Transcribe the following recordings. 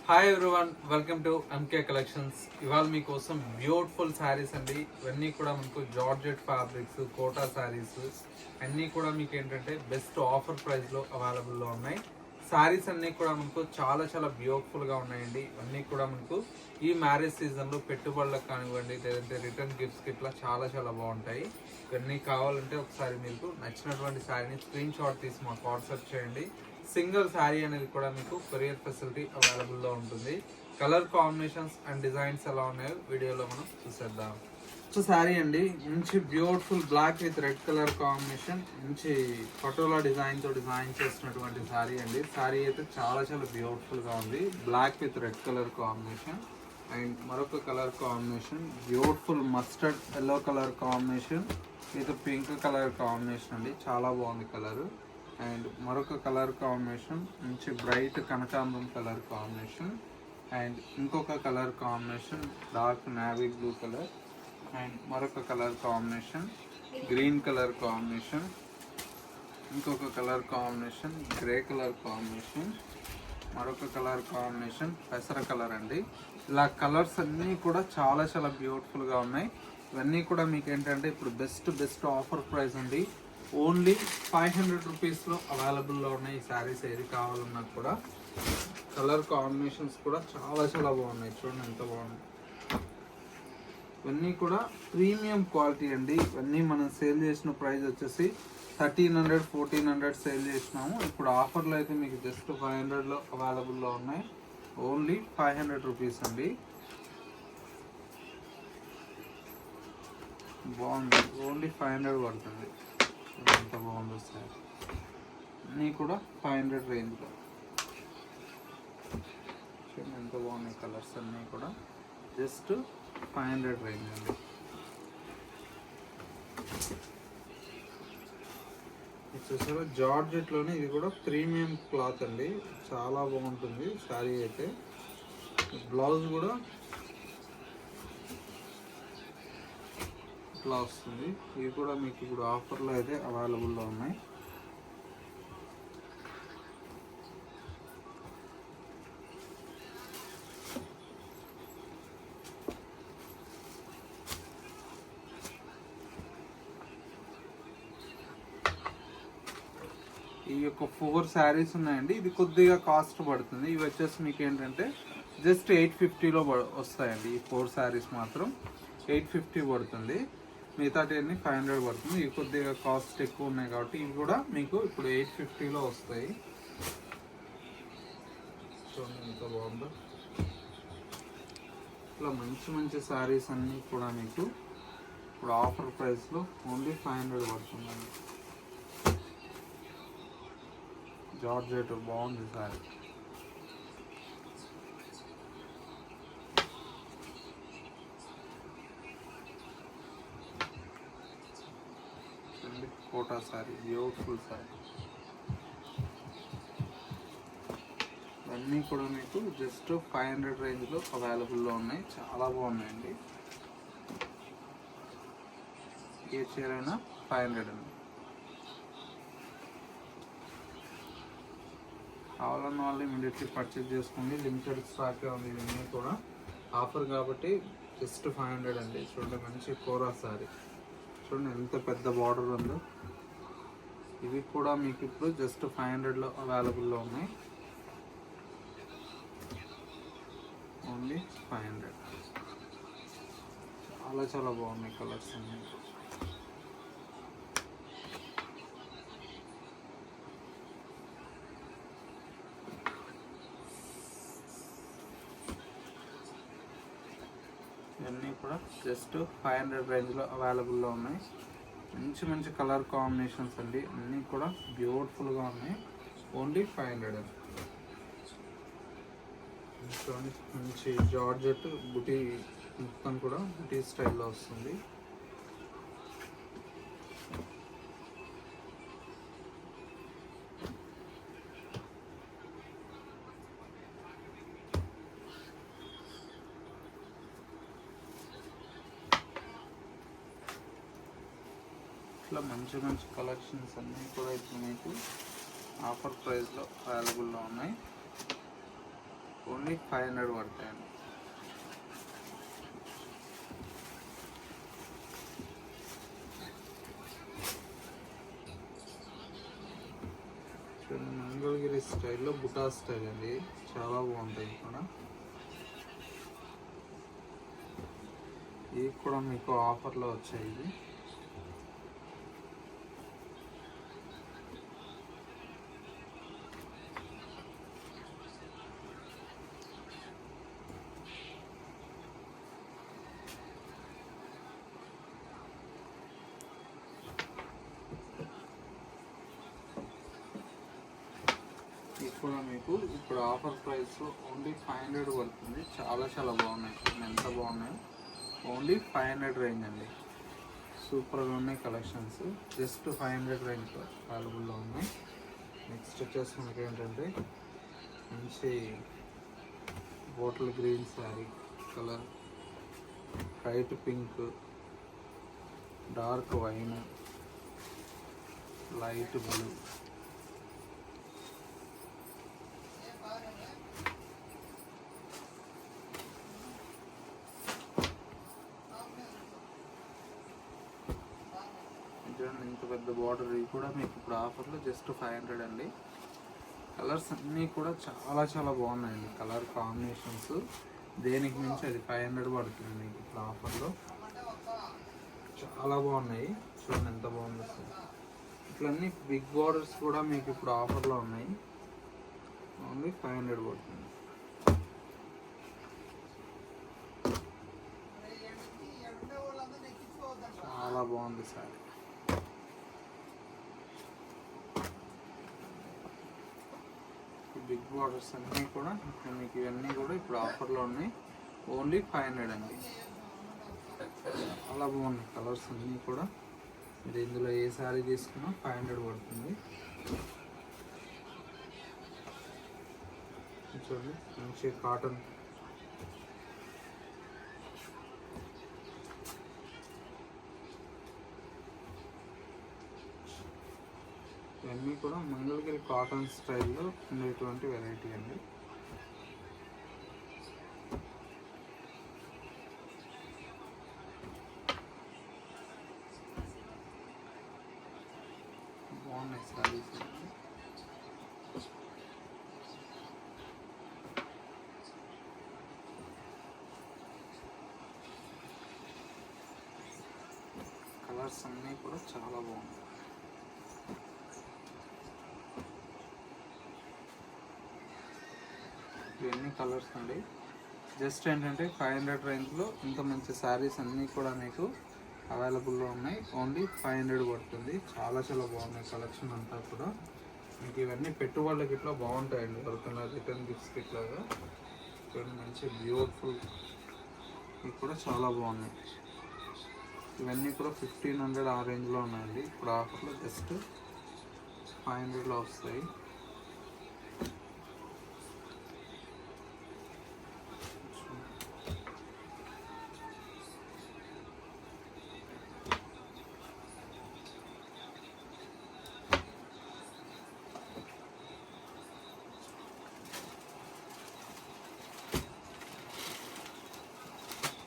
Hi everyone, welcome to MK collections. ఇవాళ మీకోసం beautiful saris అండి. ఇవన్నీ కూడా మనకు జార్జెట్ ఫ్యాబ్రిక్స్, కోటా శారీస్ అన్నీ కూడా మీకు ఏంటంటే బెస్ట్ ఆఫర్ ప్రైస్లో అవైలబుల్లో ఉన్నాయి. శారీస్ అన్నీ కూడా మనకు చాలా చాలా బ్యూటిఫుల్గా ఉన్నాయండి. ఇవన్నీ కూడా మనకు ఈ మ్యారేజ్ సీజన్లో పెట్టుబడులకు కానివ్వండి, లేదంటే రిటర్న్ గిఫ్ట్స్కి ఇట్లా చాలా చాలా బాగుంటాయి. ఇవన్నీ కావాలంటే ఒకసారి మీకు నచ్చినటువంటి శారీని స్క్రీన్ షాట్ తీసి మాకు వాట్సాప్ చేయండి. సింగిల్ శారీ అనేది కూడా మీకు కొరియర్ ఫెసిలిటీ అవైలబుల్లో ఉంటుంది. కలర్ కాంబినేషన్స్ అండ్ డిజైన్స్ ఎలా ఉన్నాయో వీడియోలో మనం చూసేద్దాం. సో శారీ అండి, మంచి beautiful black with red colour combination, మంచి పటోలా డిజైన్తో డిజైన్ చేసినటువంటి శారీ అండి. శారీ అయితే చాలా చాలా బ్యూటిఫుల్గా ఉంది. Black with red colour combination and మరొక colour combination beautiful mustard yellow colour combination with pink colour combination అండి. చాలా బాగుంది కలర్. అండ్ మరొక కలర్ కాంబినేషన్ మంచి బ్రైట్ కనకాంబరం కలర్ కాంబినేషన్ అండ్ ఇంకొక colour combination dark navy blue colour and మరొక colour combination green colour combination, ఇంకొక colour combination grey colour combination, మరొక కలర్ కాంబినేషన్ పెసర కలర్ అండి. ఇలా కలర్స్ అన్నీ కూడా చాలా చాలా బ్యూటిఫుల్గా ఉన్నాయి. ఇవన్నీ కూడా మీకు ఏంటంటే ఇప్పుడు బెస్ట్ ఆఫర్ ప్రైస్ అండి. ఓన్లీ 500 రూపీస్లో అవైలబుల్లో ఉన్నాయి ఈ శారీస్. ఏది కావాలన్నా కూడా కలర్ కాంబినేషన్స్ కూడా చాలా చాలా బాగున్నాయి. చూడండి ఎంత బాగున్నాయి. ఇవన్నీ కూడా ప్రీమియం క్వాలిటీ అండి. ఇవన్నీ మనం సేల్ చేసిన ప్రైస్ వచ్చేసి 1300 1400 సేల్ చేసినాము. ఇప్పుడు ఆఫర్లో అయితే మీకు జస్ట్ 500లో అవైలబుల్లో ఉన్నాయి. ఓన్లీ 500 రూపీస్ అండి. బాగుంది, ఓన్లీ 500 పడుతుంది. ఎంత బాగుంది సార్. అన్నీ కూడా 500 రేంజ్లో. ఎంత బాగున్నాయి కలర్స్ అన్నీ కూడా జస్ట్ 500 రేంజ్ అండి. చూసారా జార్జెట్లోనే ఇది కూడా ప్రీమియం క్లాత్ అండి. చాలా బాగుంటుంది శారీ అయితే. బ్లౌజ్ కూడా ఇట్లా వస్తుంది. ఇవి కూడా మీకు ఇప్పుడు ఆఫర్లో అయితే అవైలబుల్లో ఉన్నాయి. ఈ యొక్క 4 శారీస్ ఉన్నాయండి. ఇది కొద్దిగా కాస్ట్ పడుతుంది. ఇవి వచ్చేసి మీకు ఏంటంటే జస్ట్ 850లో వస్తాయండి. ఈ 4 శారీస్ మాత్రం 850 పడుతుంది. మిగతాటి అన్ని 500 పడుతుంది. ఇవి కొద్దిగా కాస్ట్ ఎక్కువ ఉన్నాయి కాబట్టి ఇవి కూడా మీకు ఇప్పుడు 850లో వస్తాయి. చూడండి ఎంత బాగుందో. ఇట్లా మంచి శారీస్ అన్నీ కూడా మీకు ఇప్పుడు ఆఫర్ ప్రైస్లో ఓన్లీ 500 పడుతుందండి. జార్జెట్ బాగుంది శారీ. కోటా శారీ, బ్యూటిఫుల్ శారీ. ఇవన్నీ కూడా మీకు జస్ట్ 500 రేంజ్లో అవైలబుల్లో ఉన్నాయి. చాలా బాగున్నాయండి. ఏ చీర అయినా 500 అండి. కావాలన్న వాళ్ళు ఇమీడియట్లీ పర్చేజ్ చేసుకోండి. లిమిటెడ్ స్టాకే ఉంది. ఇవన్నీ కూడా ఆఫర్ కాబట్టి జస్ట్ 500 అండి. చూడండి మంచి కోరా శారీ. చూడండి ఎంత పెద్ద బార్డర్ ఉందో. ఇవి కూడా మీకు ఇప్పుడు జస్ట్ 500లో అవైలబుల్లో ఉన్నాయి. ఓన్లీ 500. చాలా చాలా బాగున్నాయి కలర్స్ అన్నీ. ఇవన్నీ కూడా జస్ట్ 500 రేంజ్లో అవైలబుల్లో ఉన్నాయి. మంచి కలర్ కాంబినేషన్స్ అండి. అన్నీ కూడా బ్యూటిఫుల్గా ఉన్నాయి. ఓన్లీ 500. మంచి జార్జెట్ బుటీ మొత్తం కూడా బుటీ స్టైల్లో వస్తుంది. ఇట్లా మంచి కలెక్షన్స్ అన్నీ కూడా ఇప్పుడు మీకు ఆఫర్ ప్రైస్లో అవైలబుల్లో ఉన్నాయి. ఓన్లీ 500 పడతాయండి. మంగళగిరి స్టైల్లో బుటా స్టైల్ అండి, చాలా బాగుంటాయి కూడా. ఇవి కూడా మీకు ఆఫర్లో వచ్చాయి. ఇది కూడా మీకు ఇప్పుడు ఆఫర్ ప్రైస్ ఓన్లీ 500 పడుతుంది. చాలా చాలా బాగున్నాయి, ఎంత బాగున్నాయి. ఓన్లీ 500 రేంజ్ అండి. సూపర్గా ఉన్నాయి కలెక్షన్స్. జస్ట్ 500 రేంజ్ అవైలబుల్లో ఉన్నాయి. నెక్స్ట్ వచ్చేసి మనకి ఏంటంటే మంచి bottle green sari colour, light pink, dark wine, light blue, ఇంత పెద్ద బార్డర్. ఇవి కూడా మీకు ఇప్పుడు ఆఫర్లో జస్ట్ 500 అండి. కలర్స్ అన్నీ కూడా చాలా చాలా బాగున్నాయండి. కలర్ కాంబినేషన్స్ దేనికి మించి అది 500 పడుతుంది మీకు ఇప్పుడు ఆఫర్లో. చాలా బాగున్నాయి, చూడండి ఎంత బాగుంది అసలు. ఇట్లన్నీ బిగ్ బార్డర్స్ కూడా మీకు ఇప్పుడు ఆఫర్లో ఉన్నాయి. ఓన్లీ 500 పడుతుంది. చాలా బాగుంది సార్. బిగ్ బార్డర్స్ అన్నీ కూడా మీకు ఇవన్నీ కూడా ఇప్పుడు ఆఫర్లో ఉన్నాయి. ఓన్లీ 500 అండి. చాలా బాగున్నాయి కలర్స్ అన్నీ కూడా. మీరు ఇందులో ఏ శారీ తీసుకున్నా 500 పడుతుంది. చూడండి మంచి కాటన్, ఇవన్నీ కూడా మంగళగిరి కాటన్ స్టైల్లో ఉండేటువంటి వెరైటీ అండి. బాగున్నాయి సారీస్. కలర్స్ అన్నీ కూడా చాలా బాగున్నాయి. ఇవన్నీ కలర్స్ అండి. జస్ట్ ఏంటంటే 500 రేంజ్లో ఇంత మంచి శారీస్ అన్నీ కూడా మీకు అవైలబుల్లో ఉన్నాయి. ఓన్లీ 500 పడుతుంది. చాలా చాలా బాగున్నాయి కలెక్షన్ అంతా కూడా. మీకు ఇవన్నీ పెట్టుబడులకి ఇట్లా బాగుంటాయండి. ఎవరికైనా రిటర్న్ గిఫ్ట్స్కి ఇట్లాగా ఇవన్నీ మంచి బ్యూటిఫుల్. ఇవి కూడా చాలా బాగున్నాయి. ఇవన్నీ కూడా 1500 ఆ రేంజ్లో ఉన్నాయండి. ఇప్పుడు ఆఫర్లో జస్ట్ 500లో వస్తాయి.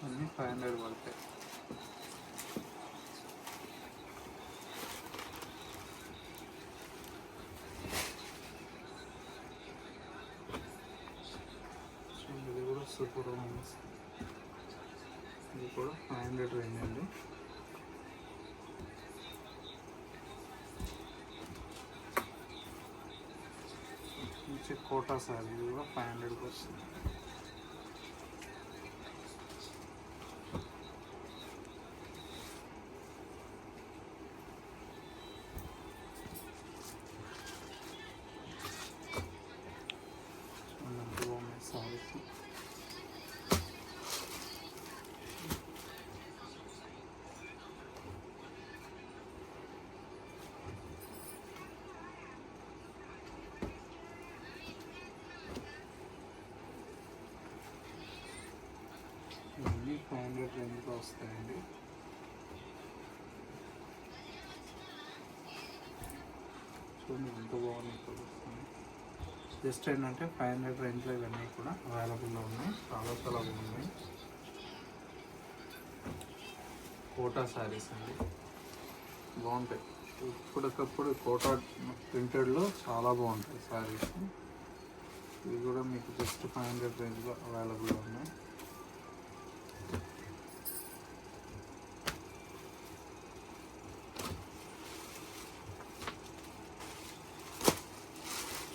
అన్నీ 500 పడతాయి. ఇది కూడా సూపర్ ఉంది. ఇది కూడా 500 రేంజ్ అండి. మంచి కోటా సారీ, ఇది కూడా 500కి వస్తుంది. సారీస్ ఇవన్నీ 500 రేంజ్లో వస్తాయండి. చూడండి ఎంత బాగున్నాయి కలర్స్. జస్ట్ ఏంటంటే 500 రేంజ్లో ఇవన్నీ కూడా అవైలబుల్లో ఉన్నాయి. చాలా చాలా బాగున్నాయి. కోటా శారీస్ అండి, బాగుంటాయి. ఇప్పటికప్పుడు కోటా ప్రింటెడ్లో చాలా బాగుంటాయి శారీస్. ఇవి కూడా మీకు జస్ట్ 500 రేంజ్లో అవైలబుల్లో ఉన్నాయి.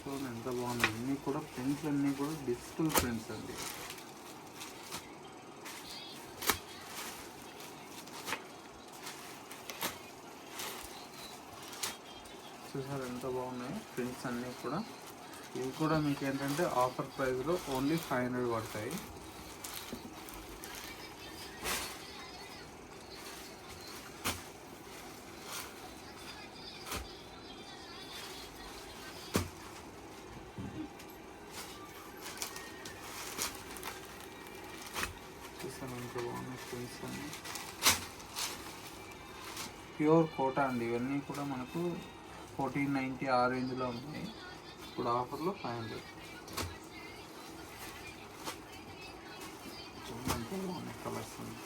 చూడండి ఎంత బాగున్నాయి. అన్నీ కూడా ప్రింట్స్ అన్నీ కూడా డిజిటల్ ప్రింట్స్ అండి. చూసారు ఎంత బాగున్నాయి ప్రింట్స్ అన్నీ కూడా. ఇవి కూడా మీకు ఏంటంటే ఆఫర్ ప్రైస్లో ఓన్లీ 500 పడతాయి. చూసారు ఎంత బాగున్నాయి ప్రింట్స్ అన్నీ. ప్యూర్ కోటా అండి. ఇవన్నీ కూడా మనకు 1490 ఆ రేంజ్లో ఉన్నాయి. ఇప్పుడు ఆఫర్లో 500. ఎంత బాగున్నాయి కలర్స్ అండి.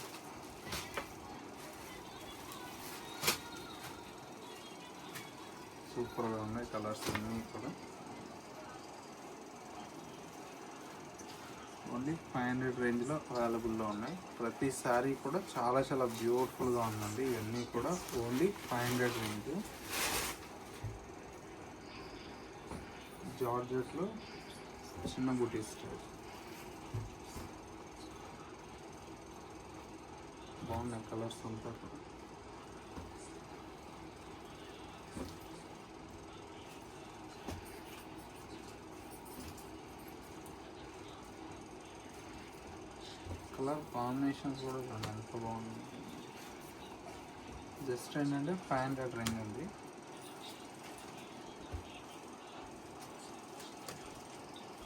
సూపర్గా ఉన్నాయి కలర్స్ అన్నీ కూడా. ఓన్లీ 500 రేంజ్లో అవైలబుల్లో ఉన్నాయి. ప్రతి శారీ కూడా చాలా చాలా బ్యూటిఫుల్గా ఉందండి. ఇవన్నీ కూడా ఓన్లీ 500 రేంజ్. జార్జెట్లో చిన్న బుటీ స్టైల్ బాగున్నాయి కలర్స్ అంతా కూడా. కలర్ కాంబినేషన్స్ కూడా ఎంత బాగుంది. జస్ట్ ఏంటంటే 500 రేంజ్ ఉంది.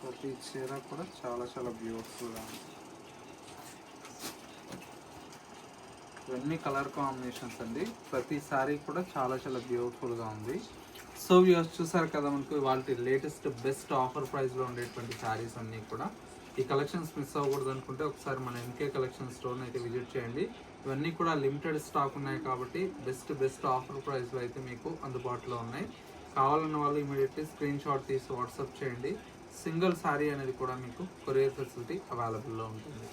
ప్రతి చీర కూడా చాలా చాలా బ్యూటిఫుల్గా ఉంది. ఇవన్నీ కలర్ కాంబినేషన్స్ అండి. ప్రతి సారీ కూడా చాలా చాలా బ్యూటిఫుల్గా ఉంది. సో వ్యూవర్స్ చూసారు కదా, మనకు వాళ్ళ లేటెస్ట్ బెస్ట్ ఆఫర్ ప్రైస్లో ఉండేటువంటి శారీస్ అన్నీ కూడా. ఈ కలెక్షన్స్ మిస్ అవ్వకూడదు అనుకుంటే ఒకసారి మన ఎంకే కలెక్షన్ స్టోర్ని అయితే విజిట్ చేయండి. ఇవన్నీ కూడా లిమిటెడ్ స్టాక్ ఉన్నాయి కాబట్టి బెస్ట్ ఆఫర్ ప్రైస్లో అయితే మీకు అందుబాటులో ఉన్నాయి. కావాలన్న వాళ్ళు ఇమీడియట్లీ స్క్రీన్ షాట్ తీసి వాట్సాప్ చేయండి. సింగిల్ శారీ అనేది కూడా మీకు కొరియర్ ఫెసిలిటీ అవైలబుల్లో ఉంటుంది.